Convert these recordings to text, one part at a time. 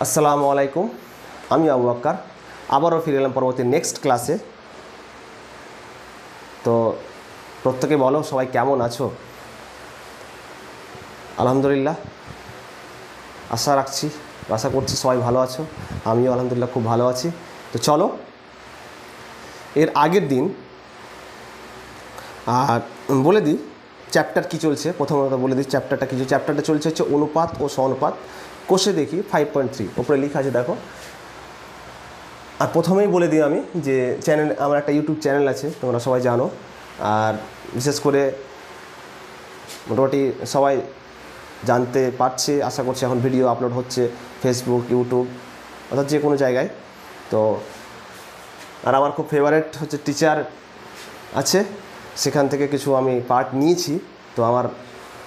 আসসালামু আলাইকুম, আমি আবু বকর আবারও ফিরে এলাম পরবর্তী নেক্সট ক্লাসে। তো প্রত্যেকে বলো সবাই কেমন আছো? আলহামদুলিল্লাহ, আশা করছি সবাই ভালো আছো। আমিও আলহামদুলিল্লাহ খুব ভালো আছি। তো চলো, এর আগের দিন আর বলে দিই চ্যাপ্টার কী চলছে। প্রথমত বলে দিই চ্যাপ্টারটা কী চলছে। চ্যাপ্টারটা চলছে হচ্ছে অনুপাত ও সমানুপাত। কোষে দেখি 5.3 ওপরে লেখা আছে দেখো। আর প্রথমেই বলে দিই আমি যে আমার একটা ইউটিউব চ্যানেল আছে, তোমরা সবাই জানো। আর বিশেষ করে মোটামুটি সবাই জানতে পারছে, আশা করছি। এখন ভিডিও আপলোড হচ্ছে ফেসবুক, ইউটিউব, অর্থাৎ যে কোনো জায়গায়। তো আর আমার খুব ফেভারিট হচ্ছে টিচার আছে, সেখান থেকে কিছু আমি পার্ট নিয়েছি। তো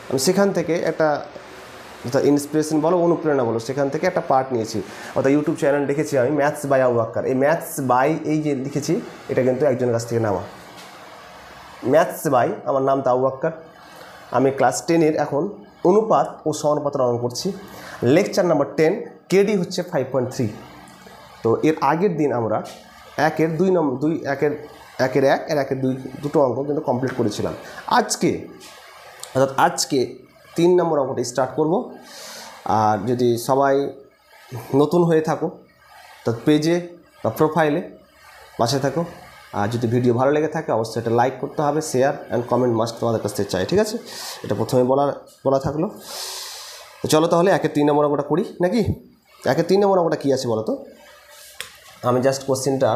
আমি সেখান থেকে একটা ইন্সপিরেশন বলো, অনুপ্রেরণা বলো, সেখান থেকে একটা পার্ট নিয়েছি। অর্থাৎ ইউটিউব চ্যানেল দেখেছি আমি, ম্যাথস বাই আবু বকর। এই ম্যাথস বাই এই যে লিখেছি, এটা কিন্তু একজনের কাছ থেকে নেওয়া। ম্যাথস বাই, আমার নাম তো আবু বকর। আমি ক্লাস 10-এর এখন অনুপাত ও সমানুপাতের অঙ্ক করছি। লেকচার নাম্বার 10, কেডি হচ্ছে 5.3। তো এর আগের দিন আমরা একের 2 দুটো অঙ্ক কিন্তু কমপ্লিট করেছিলাম। আজকে 3 নম্বর অঙ্কটা স্টার্ট করব। আর যদি সবাই নতুন হয়ে থাকো তো পেজে বা প্রোফাইলে পাশে থাকো। আর যদি ভিডিও ভালো লেগে থাকে অবশ্যই এটা লাইক করতে হবে, শেয়ার অ্যান্ড কমেন্ট মাস্ট তোমাদের কাছ থেকে চাই, ঠিক আছে? এটা প্রথমে বলা থাকলো। তো চলো তাহলে 3 নম্বর অঙ্কটা করি নাকি। 3 নম্বর অঙ্কটা কী আছে বলো তো? আমি জাস্ট কোশ্চেনটা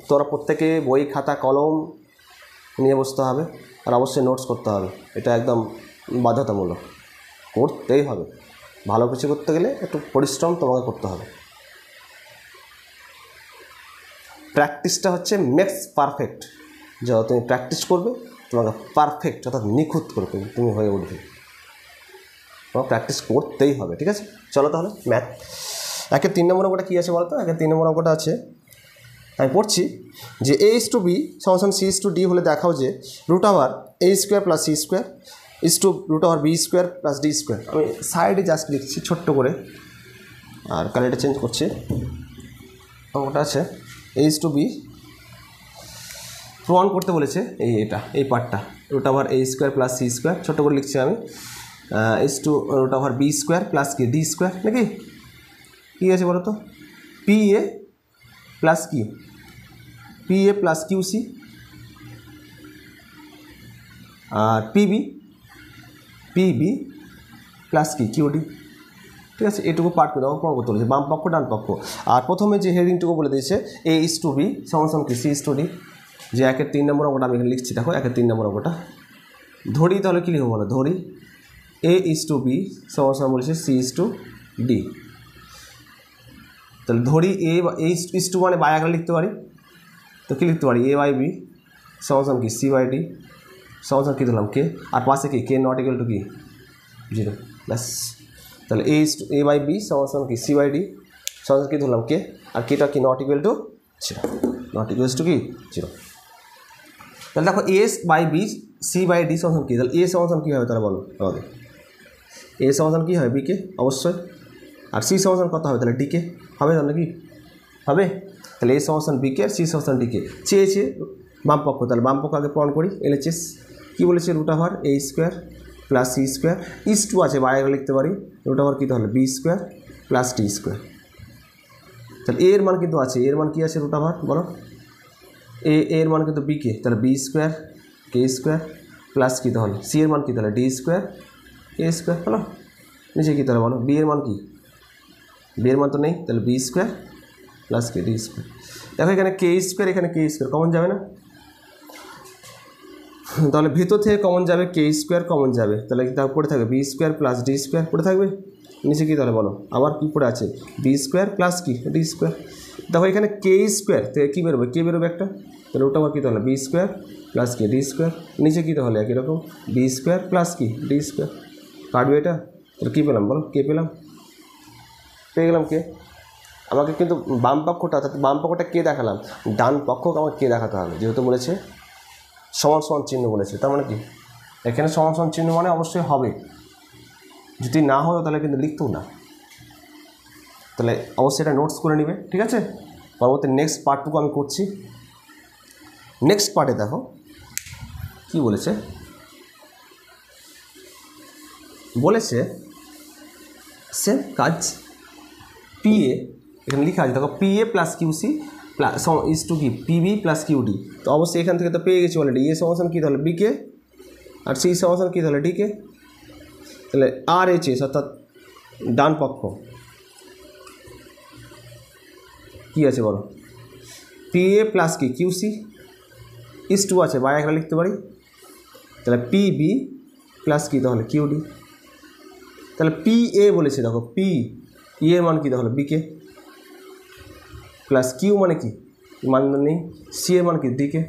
তোমরা প্রত্যেকে বই, খাতা, কলম নিয়ে বসতে হবে। আর অবশ্যই নোটস করতে হবে, এটা একদম বাধ্যতামূলক, করতেই হবে। ভালো কিছু করতে গেলে একটু পরিশ্রম তোমাকে করতে হবে। প্র্যাকটিসটা হচ্ছে মেক্স পারফেক্ট। যত তুমি প্র্যাকটিস করবে তোমাকে পারফেক্ট অর্থাৎ নিখুঁত করবে তুমি হয়ে উঠবে। তোমার প্র্যাকটিস করতেই হবে, ঠিক আছে? চলো তাহলে ম্যাথ 3 নম্বর অঙ্কটা কী আছে বলো তো? 3 নম্বর অঙ্কটা আছে, আমি পড়ছি যে a/b সমান c/d হলে দেখাও যে √a² + c² √b² + d²। আমি সাইডে জাস্ট লিখছি ছোট্ট করে, আর কালারটা চেঞ্জ করছি। ওটা আছে a/b প্রমাণ করতে বলেছে, এই পার্টটা √a² + c² ছোট্ট করে লিখছি আমি। √b² + কি d² নাকি কী আছে বলো তো? pa + কি pa + qc আর pb + কি qd, ঠিক আছে? এটুকু পার্ট করে প্রমাণ করতে বলেছে, বাম পক্ষ ডান পক্ষ। আর প্রথমে যে হেডিংটুকু বলে দিয়েছে a/b সমান কি c/d। যে 3 নম্বর অঙ্কটা আমি এখানে লিখছি দেখো। 3 নম্বর অঙ্কটা ধরি, তাহলে কী লিখবো বলো? ধরি a/b সমান বলেছে c/d। তাহলে ধরি a/2 মানে বাই আকারে লিখতে পারি। তো কী লিখতে পারি? a/b সমান কি c/d সমান কী ধরলাম? কে। আর পাশে কি কে নট ইকুয়াল টু কি 0, ব্যাস। তাহলে a/b সমান কি c/d সমান কী ধরলাম? কে। আর কেটা কি not equal to 0, not equals to কি 0। তাহলে দেখো a/b c/d সমান কী? তাহলে a সমান কী হবে তাহলে বলো আমাদের? a সমান কী হবে? বিকে অবশ্যই। আর c সমান কত হবে? তাহলে ডিকে হবে, তাহলে কি হবে? তাহলে a সমান বিকে আর c সমান ডিকে চেয়েছে বাম পক্ষ। তাহলে বাম পক্ষ আগে প্রমাণ করি। LHS কী বলেছে? √a² + c² is2 আছে, বাইরে লিখতে পারি √, কী তাহলে b² + d²। তাহলে এর মান কিন্তু আছে, এর মান কি আছে? √, বলো এর মান কিন্তু বিকে, তাহলে b² k² প্লাস কি তাহলে c এর মান কি তাহলে d² a², হলো। নিচে কী তাহলে বলো? b এর মান কি? b এর মান তো নেই, তাহলে b² + কি d²। দেখো এখানে k², এখানে k² কমন যাবে না? তাহলে ভিতর থেকে কমন যাবে, k² কমন যাবে, তাহলে কি তা পড়ে থাকবে b² + d² পড়ে থাকবে। নিচে কী তাহলে বলো? আবার কী পড়ে আছে? b² + কি d²। দেখো এখানে k² থেকে কী বেরোবে? কে বেরোবে একটা, তাহলে ওটা আবার কী তাহলে b² + কি d²। নিচে কী তাহলে একই রকম b² + কি d²। কাটবে এটা, তাহলে কী পেলাম বলো? কে পেয়ে গেলাম কে। আমাকে কিন্তু বাম পক্ষটা, অর্থাৎ বাম পক্ষটা কে দেখালাম, ডান পক্ষকে আমাকে কে দেখাতে হবে, যেহেতু বলেছে সমান চিহ্ন বলেছে। তার মানে কি এখানে সমান চিহ্ন মানে অবশ্যই হবে, যদি না হয় তাহলে কিন্তু লিখতেও না। তাহলে অবশ্যই এটা নোটস করে নিবে, ঠিক আছে। পরবর্তী নেক্সট পার্টটুকু আমি করছি। নেক্সট পার্টে দেখো কি বলেছে, বলেছে সেম কাজ পিএ, এখানে লেখা আছে দেখো PA plus QC plus is to কি পিবি প্লাস কিউডি। তো অবশ্যই এখান থেকে তো পেয়ে গেছি অলরেডি, এ সমাধান কী তাহলে বিকে আর সি সমাধান কী তাহলে ডিকে। তাহলে আর এইচ এস অর্থাৎ ডান পক্ষ কী আছে বলো, পিএ প্লাস কি কিউসি ইজ টু আছে বা একটা লিখতে পারি, তাহলে পিবি প্লাস কি তাহলে কিউডি। তাহলে পি এ বলেছে দেখো পি ই এর মান কী তাহলে বিকে প্লাস কিউ মানে কি মান নেই, সি এর মান কি ডিকে,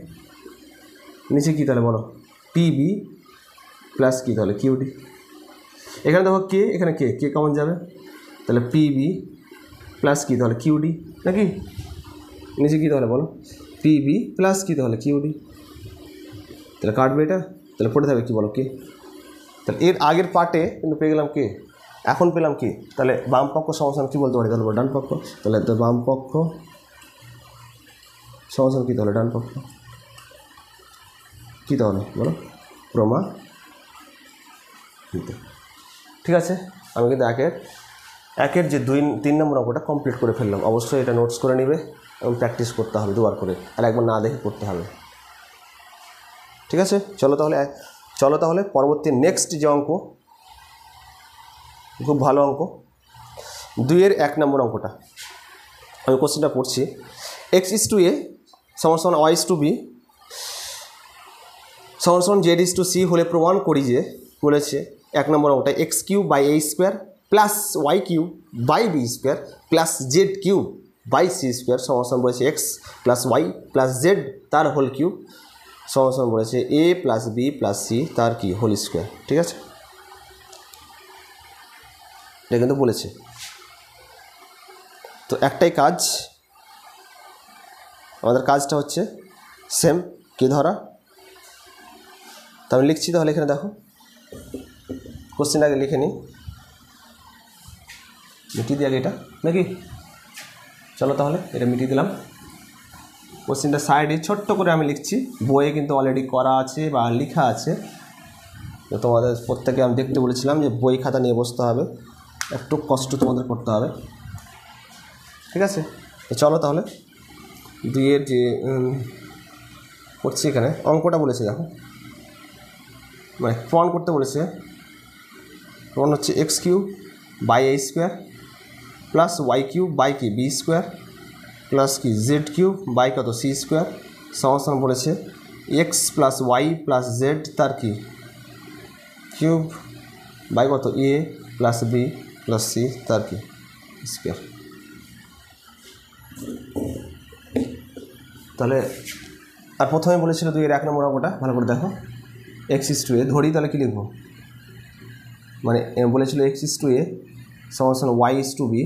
নিচে কী তাহলে বলো পিবি প্লাস কি তাহলে কিউডি। এখানে দেখো কে, এখানে কে কে কমন যাবে, তাহলে পিবি প্লাস কি তাহলে কিউডি নাকি, নিচে কী তাহলে বলো পিবি প্লাস কি তাহলে কিউডি। তাহলে কাটবে এটা, তাহলে পড়ে থাকবে কী বলো কে। তাহলে এর আগের পার্টে কিন্তু পেয়ে গেলাম কে, এখন পেলাম কি, তাহলে বাম পক্ষ সমাধান কী বলতে পারি তাহলে ডান পক্ষ। তাহলে বাম পক্ষ সমাধান কী তাহলে ডান পক্ষ, কী তাহলে বলো প্রমাণিত। ঠিক আছে, আমি কিন্তু একের যে 2-3 নম্বর অঙ্কটা কমপ্লিট করে ফেললাম। অবশ্যই এটা নোটস করে নিবে এবং প্র্যাকটিস করতে হবে দুবার করে, আর একবার না দেখে করতে হবে। ঠিক আছে, চলো তাহলে পরবর্তী নেক্সট যে অঙ্ক, খুব ভালো অঙ্ক 2-এর 1 নম্বর অঙ্কটা আমি কোশ্চেনটা পড়ছি। এক্স ইজ টু এ সমান ওয়াই ইজ টু বি সমান জেড ইজ টু সি হলে প্রমাণ করি যে, বলেছে 1 নম্বর অঙ্কটা x cube by a square plus y cube by b square plus z cube by c square সমান বলেছে x plus y plus z তার হোল কিউব সমান বলেছে a plus b plus c তার কি হোল স্কোয়ার। ঠিক আছে, এটা কিন্তু বলেছে। তো একটাই কাজ, আমাদের কাজটা হচ্ছে সেম কি ধরা। তো আমি লিখছি, তাহলে এখানে দেখো কোশ্চেনটা আগে লিখে নিই, মিটিয়ে দিই আগে এটা নাকি। চলো তাহলে এটা মিটিয়ে দিলাম। কোশ্চেনটা সাইডে ছোট্ট করে আমি লিখছি, বইয়ে কিন্তু অলরেডি করা আছে বা লেখা আছে। তো তোমাদের প্রত্যেকে আমি দেখতে বলেছিলাম যে বই খাতা নিয়ে বসতে হবে, একটু কষ্ট তোমাদের করতে হবে। ঠিক আছে, তো চলো তাহলে 2-এর যে করছি এখানে অঙ্কটা বলেছে দেখো, মানে প্রমাণ করতে বলেছে। প্রমাণ হচ্ছে x cube by a square plus y cube by কি বি স্কোয়ার প্লাস কি জেড কিউব বাই কত সি স্কোয়ার সমান বলেছে x plus y plus z তার কি কিউব বাই কত a plus b plus c তার কি স্কোয়ার। তাহলে আর প্রথমে বলেছিল 2-এর 1 নম্বর অঙ্কটা ভালো করে দেখো, এক্স ইজ টু এ ধরি, তাহলে কী লিখবো, মানে বলেছিল এক্স ইজ টু এ সমান ওয়াই ইজ টু বি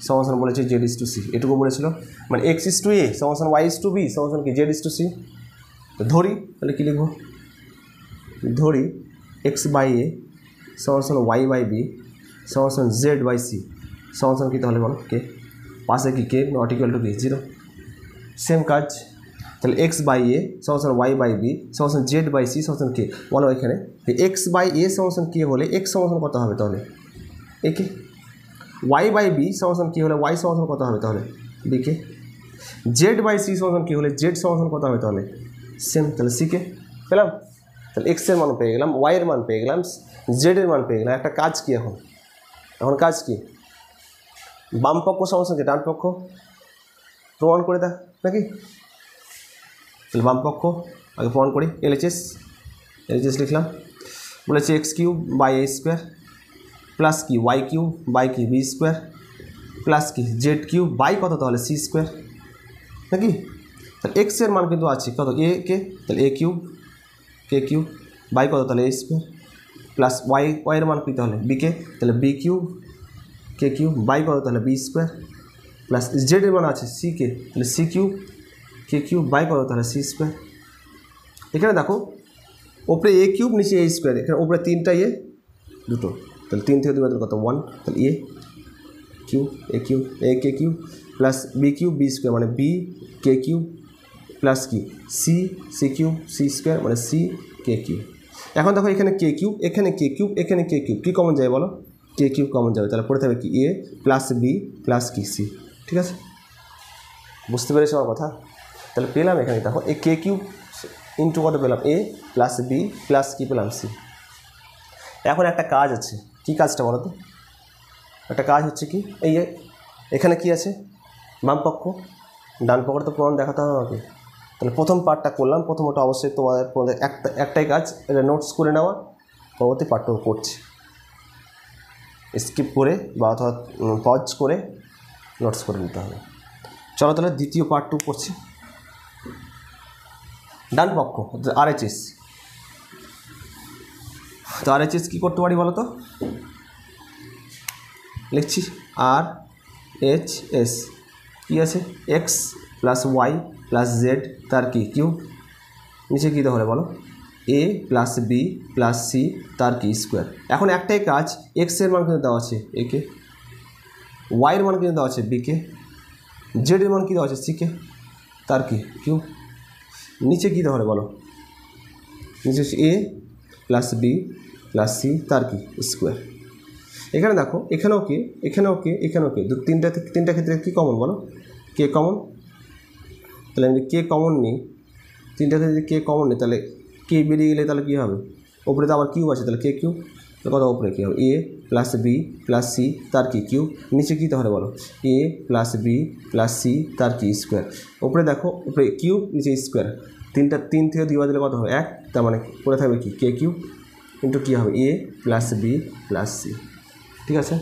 সমান বলেছে জেড ইজ টু সি, এটুকু বলেছিল। মানে এক্স ইজ টু এ সমান ওয়াই ইজ টু বি সমান কি জেড ইজ টু সি। তো ধরি, তাহলে কী লিখবো, ধরি এক্স বাই এ সমান ওয়াই বাই বি সমান জেড বাই সি সমান কি তাহলে বলো কে, পাশে কি কে নট ইকুয়াল টু কি 0। সেম কাজ, তাহলে এক্স বাই এ সমান ওয়াই বাই বি সমান জেড বাই সি সমান কে, বলো এখানে এক্স বাই এ সমান কে হলে এক্স সমান কত হবে তাহলে এ কে, ওয়াই বাই বি সমান কী হলে ওয়াই সমান কত হবে তাহলে বিকে, জেড বাই সি সমান কী হলে জেড সমান কত হবে তাহলে সেম, তাহলে সিকে পেলাম। তাহলে এক্সের মান পেয়ে গেলাম, ওয়াইয়ের মান পেয়ে গেলাম, জেডের মান পেয়ে গেলাম। একটা কাজ কি এখন কাজ কি, বাম পক্ষ সমান কি ডান পক্ষ প্রমাণ করে দেখ নাকি। তাহলে বাম পক্ষ আগে প্রমাণ করি, এলএচএস লিখলাম। বলেছে x cube by a square plus কি ওয়াই কিউব বাই কি বি স্কোয়ার প্লাস কি জেড কিউব বাই কত তাহলে সি স্কোয়ার নাকি। তাহলে এক্সের মান কিন্তু আছে কত এ কে, তাহলে এ কিউব কে কিউব বাই কত তাহলে এ স্কোয়ার প্লাস ওয়াইয়ের মান কী তাহলে বিকে, তাহলে বি কিউব কে কিউব বাই কত তাহলে বি স্কোয়ার প্লাস জেডের মান আছে সি কে, তাহলে সি কিউব কে কিউব বাই কত তাহলে সি স্কোয়ার। এখানে দেখো ওপরে এ কিউব নিচে এ স্কোয়ার, এখানে ওপরে 3টা এ 2টো, তাহলে 3 থেকে 2 কত 1, তাহলে A Q A K Q plus B Q B square মানে বি কে কিউ প্লাস কি সি কিউ সি স্কোয়ার মানে সি কে কিউ। এখন দেখো এখানে কে কিউ এখানে কে কিউ এখানে কে কিউ কী কমন যাবে বলো, কে কিউ কমন যাবে, তাহলে পড়ে থাকবে কি এ প্লাস বি প্লাস কি সি। ঠিক আছে, বুঝতে পেরেছো আমার কথা? তাহলে পেলাম এখানে দেখো এ কে কিউ ইন্টু কত পেলাম এ প্লাস বি প্লাস কি পেলাম সি। এখন একটা কাজ আছে, কি কাজটা বলো তো? একটা কাজ হচ্ছে কি এই এখানে কি আছে বাম পক্ষ ডান পক্ষের তো প্রমাণ দেখাতে হবে আমাকে। তাহলে প্রথম পার্টটা করলাম, প্রথমটা অবশ্যই তোমাদের একটাই কাজ, এটা নোটস করে নেওয়া, পরবর্তী পার্টটাও করছি, স্কিপ করে বা অথবা পজ করে নোটস করে নিতে হবে। চলো তাহলে দ্বিতীয় পার্ট 2 করছি। ডান পক্ষ RHS, তো RHS কী করতে পারি বলো তো? লিখছি RHS কী আছে x plus y plus z তার কি কিউ, নিচে কী তাহলে বলো a plus b plus c তার কি স্কোয়ার। এখন একটাই কাজ, এক্সের মান কিন্তু দেওয়া আছে একে, ওয়াইয়ের মান কিন্তু দেওয়া আছে বিকে, জেডের মান কী দেওয়া আছে সিকে তার কি কিউ। নিচে কী তাহলে বলো, নিচে হচ্ছে এ প্লাস বি প্লাস সি তার কি স্কোয়ার। এখানে দেখো এখানেও কে এখানেও কে এখানেও কে, তিনটা ক্ষেত্রে কী কমন বলো, কে কমন। তাহলে আমি কে কমন নিই, তিনটা ক্ষেত্রে যদি কে কমন নিই তাহলে কে বেরিয়ে গেলে তাহলে কী হবে, ওপরে তো আবার কিউ আছে তাহলে কে কিউ, কত ওপরে কী হবে এ প্লাস বি প্লাস সি তার কি কিউ। নিচে কী তাহলে বলো a plus b plus c তার কি স্কোয়ার। ওপরে দেখো উপরে কিউ নিচে স্কোয়ার, তিন থেকে 2 দিলে কত হবে 1, তার মানে পড়ে থাকবে কি কে কিউ ইন্টু কী হবে এ প্লাস বি প্লাস সি। ঠিক আছে,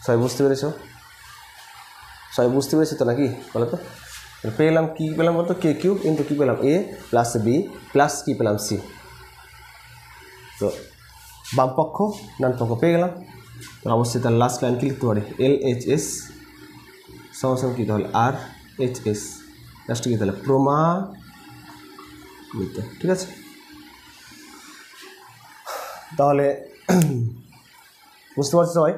সবাই বুঝতে পেরেছো? সবাই বুঝতে পেরেছো তো নাকি বলো তো? পেলাম কী পেলাম বলতো কে কিউ ইন্টু কী পেলাম এ প্লাস বি প্লাস কী পেলাম সি। তো বাম পক্ষ ডান পক্ষ পেয়ে গেলাম। তো অবশ্যই তার লাস্ট লাইন কী লিখতে পারি LHS সমান কী তাহলে RHS, লাস্টে কী তাহলে প্রমাণিত। ঠিক আছে, তাহলে বুঝতে পারছো সবাই?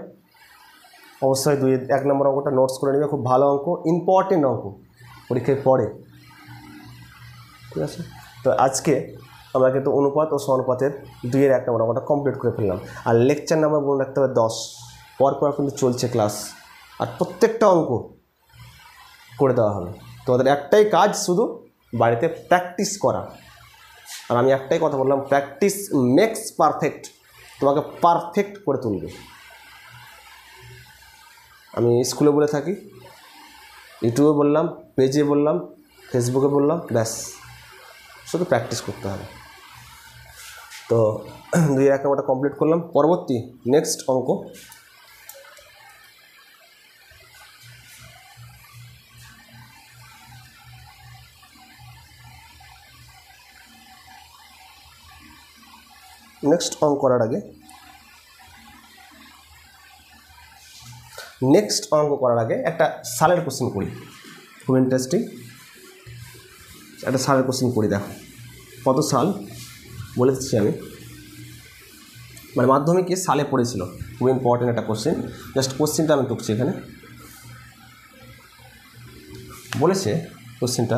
অবশ্যই 1 নম্বর অঙ্কটা নোটস করে নেবে, খুব ভালো অঙ্ক, ইম্পর্টেন্ট অঙ্ক, পরীক্ষায় পড়ে। ঠিক আছে, তো আজকে আমরা কিন্তু অনুপাত ও সমানুপাতের 2-এর 1 নম্বর অঙ্কটা কমপ্লিট করে ফেললাম। আর লেকচার নাম্বার মনে রাখতে হবে 10, পরপর কিন্তু চলছে ক্লাস, আর প্রত্যেকটা অঙ্ক করে দেওয়া হবে। তোমাদের একটাই কাজ শুধু বাড়িতে প্র্যাকটিস করা। আর আমি একটাই কথা বললাম, প্র্যাকটিস মেক্স পারফেক্ট, তোমাকে পারফেক্ট করে তুলবে। আমি স্কুলে বলে থাকি, ইউটিউবে বললাম, পেজে বললাম, ফেসবুকে বললাম, ব্যাস শুধু প্র্যাকটিস করতে হবে। তো 2-এর 1 নম্বরটা কমপ্লিট করলাম। পরবর্তী নেক্সট অঙ্ক করার আগে একটা সালের কোশ্চেন করি, খুব ইন্টারেস্টিং একটা সালের কোশ্চেন করি। দেখো কত সাল বলে দিচ্ছি আমি, মানে মাধ্যমিকে সালে পড়েছিল, খুব ইম্পর্টেন্ট একটা কোশ্চেন। জাস্ট কোশ্চেনটা আমি টুকছি এখানে। বলেছে কোশ্চেনটা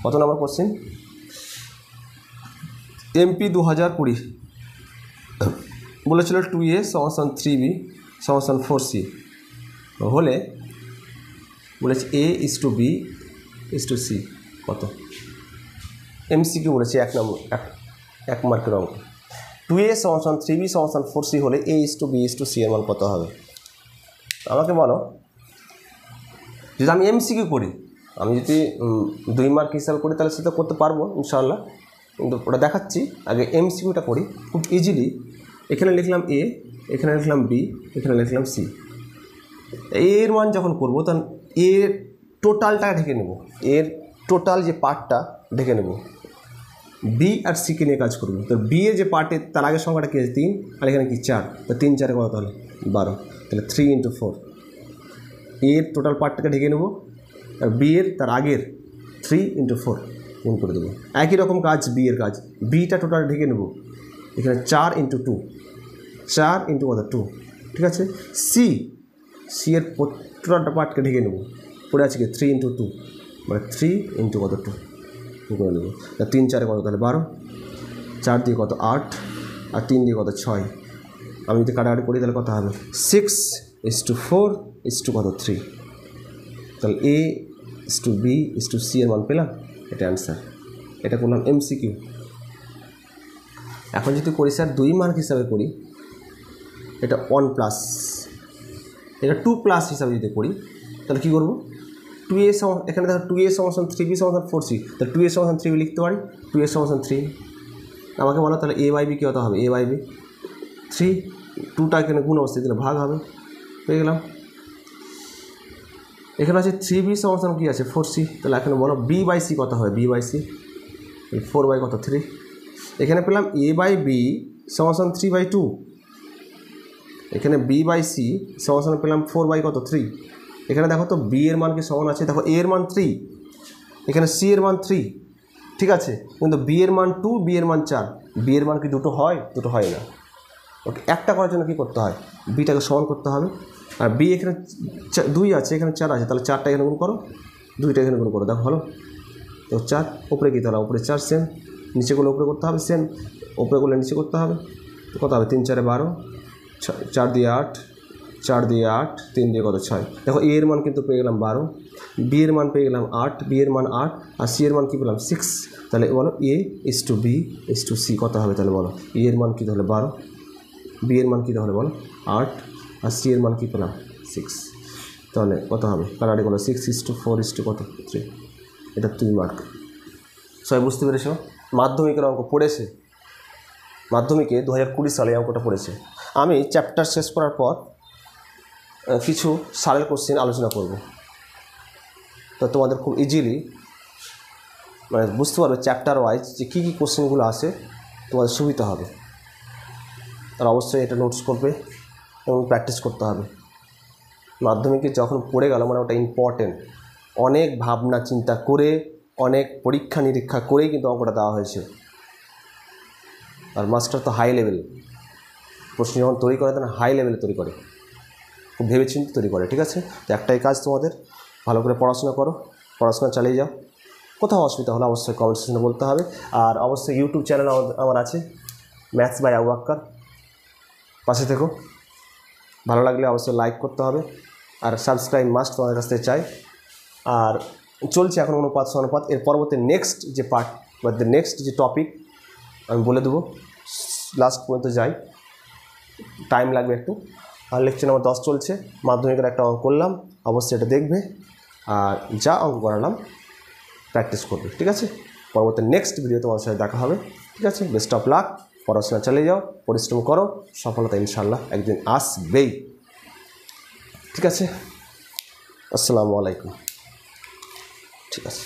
কত নম্বর কোশ্চেন, MP 2020 বলেছিল 2A = 3B = 4C হলে বলেছে A:B:C কত। MCQ বলেছে 1 নম্বর 1 মার্কের অঙ্ক। 2A = 3B = 4C হলে A:B:C এর মান কত হবে। আমাকে বলো, যদি আমি MCQ করি, আমি যদি 2 মার্ক হিসাবে করি তাহলে সেটা করতে পারবো ইনশাআল্লাহ, কিন্তু ওটা দেখাচ্ছি। আগে MCQটা করি খুব ইজিলি। এখানে লিখলাম A, এখানে লিখলাম B, এখানে লিখলাম C। এর মান যখন করবো তখন এর টোটালটা ঢেকে নেব, এর টোটাল যে পার্টটা ঢেকে নেব। বি আর সিকে নিয়ে কাজ করবো। তো বি এর যে পার্টে তার আগের সংখ্যাটা কী আছে 3, আর এখানে কি 4, তো 3 4 কত তাহলে 12, তাহলে 3 × 4। এর টোটাল পার্টটাকে ঢেকে নেব, আর বি এর তার আগের 3 × 4 গুণ করে দেবো। একই রকম কাজ বি এর কাজ, বিটা টোটাল ঢেকে নেব, এখানে 4 × 2, 4 × 2, ঠিক আছে। সি এর প্রত্যেকটা পার্টকে ঢেকে নেব, পড়ে আছে কি 3 × 2 মানে 3 × কত 2 করে নেব। 3 4 কত তাহলে 12, 4 দিয়ে কত 8, আর 3 দিয়ে কত 6। আমি যদি কাটাকাটি করি তাহলে কত হবে 6:4 কত 3। তাহলে A:B:C এর মান পেলাম, এটা অ্যান্সার। এটা করলাম MCQ। এখন যদি করি স্যার 2 মার্ক হিসাবে করি, এটা 1+, এটা 2+ হিসাবে যদি করি তাহলে কী করবো, 2A এখানে দেখো 2A = 3B = 4C, তাহলে 2A = 3B লিখতে পারি, 2A = 3। আমাকে বলো তাহলে A/B কী হতে হবে, A/B 3, 2টা এখানে গুণ অবস্থায় দিলে ভাগ হবে, পেয়ে গেলাম। এখানে আছে 3B = কী আছে 4C, তাহলে এখানে বলো B/C কত হবে, B/C 4 কত 3। এখানে পেলাম A/B = 3/2, এখানে B/C = পেলাম 4 কত 3। এখানে দেখো তো B এর মান কি সমান আছে, দেখো A এর মান 3, এখানে C এর মান 3, ঠিক আছে, কিন্তু B এর মান 2, B এর মান 4, B এর মান কি দুটো হয়, দুটো হয় না। ওকে, একটা করার জন্য কী করতে হয়, বিটাকে সমান করতে হবে। আর B এখানে 2 আছে, এখানে 4 আছে, তাহলে 4টা এখানে গুণ করো, 2টা এখানে গুণ করো, দেখো হলো তো 4। উপরে কী তাহলে উপরে 4 সেম, নিচে করলে উপরে করতে হবে সেম, উপরে করলে নিচে করতে হবে, তো কত হবে 3 4 12, 4 দিয়ে 8, 4 দিয়ে 8, 3 দিয়ে কত 6। দেখো A এর মান কিন্তু পেয়ে গেলাম 12, B এর মান পেয়ে গেলাম 8, B এর মান 8, আর C এর মান কী পেলাম 6। তাহলে বলো A:B:C কত হবে, তাহলে বলো A এর মান কী তাহলে 12, B এর মান কী তাহলে বলো 8, আর C এর মান কী পেলাম 6। তাহলে কত হবে, কাটাকাটি করলো 6:4 কত 3। এটা 2 মার্ক। সবাই বুঝতে পেরেছো? মাধ্যমিকের অঙ্ক পড়েছে, মাধ্যমিকে 2020 সালে অঙ্কটা পড়েছে। আমি চ্যাপ্টার শেষ করার পর কিছু সালের কোশ্চেন আলোচনা করব, তো তোমাদের খুব ইজিলি মানে বুঝতে পারবে চ্যাপ্টার ওয়াইজ যে কী কী কোশ্চেনগুলো আসে, তোমাদের সুবিধা হবে। আর অবশ্যই এটা নোটস করবে এবং প্র্যাকটিস করতে হবে। মাধ্যমিকে যখন পড়ে গেল মানে ওটা ইম্পর্টেন্ট, অনেক ভাবনা চিন্তা করে, অনেক পরীক্ষা নিরীক্ষা করেই কিন্তু অঙ্কটা দেওয়া হয়েছে। আর মাস্টার তো হাই লেভেল প্রশ্ন যখন তৈরি করে, তখন হাই লেভেলে তৈরি করে, খুব ভেবেচিন্তে তৈরি করে, ঠিক আছে। তো একটাই কাজ তোমাদের, ভালো করে পড়াশোনা করো, পড়াশোনা চালিয়ে যাও। কোথাও অসুবিধা হলে অবশ্যই কমেন্ট সেকশনে বলতে হবে। আর অবশ্যই ইউটিউব চ্যানেল আমার আছে, ম্যাথস বাই আবু বাক্কার, পাশে থেকো। ভালো লাগলে অবশ্যই লাইক করতে হবে, আর সাবস্ক্রাইব মাস্ট তোমাদের কাছ থেকে চাই। আর চলছে এখন অনুপাত। এর পরবর্তী নেক্সট যে পার্ট বা নেক্সট যে টপিক আমি বলে দেবো, লাস্ট পর্যন্ত যাই, টাইম লাগবে একটু। আর লেকচার নম্বর 10 চলছে, মাধ্যমিকের একটা অঙ্ক করলাম, অবশ্যই এটা দেখবে, আর যা অঙ্ক করালাম প্র্যাকটিস করবে, ঠিক আছে। পরবর্তী নেক্সট ভিডিও তোমার সাথে দেখা হবে, ঠিক আছে। বেস্ট অফ লাক, পড়াশোনা চালিয়ে যাও, পরিশ্রম করো, সফলতা ইনশাল্লাহ একদিন আসবেই, ঠিক আছে। আসসালামু আলাইকুম, ঠিক আছে।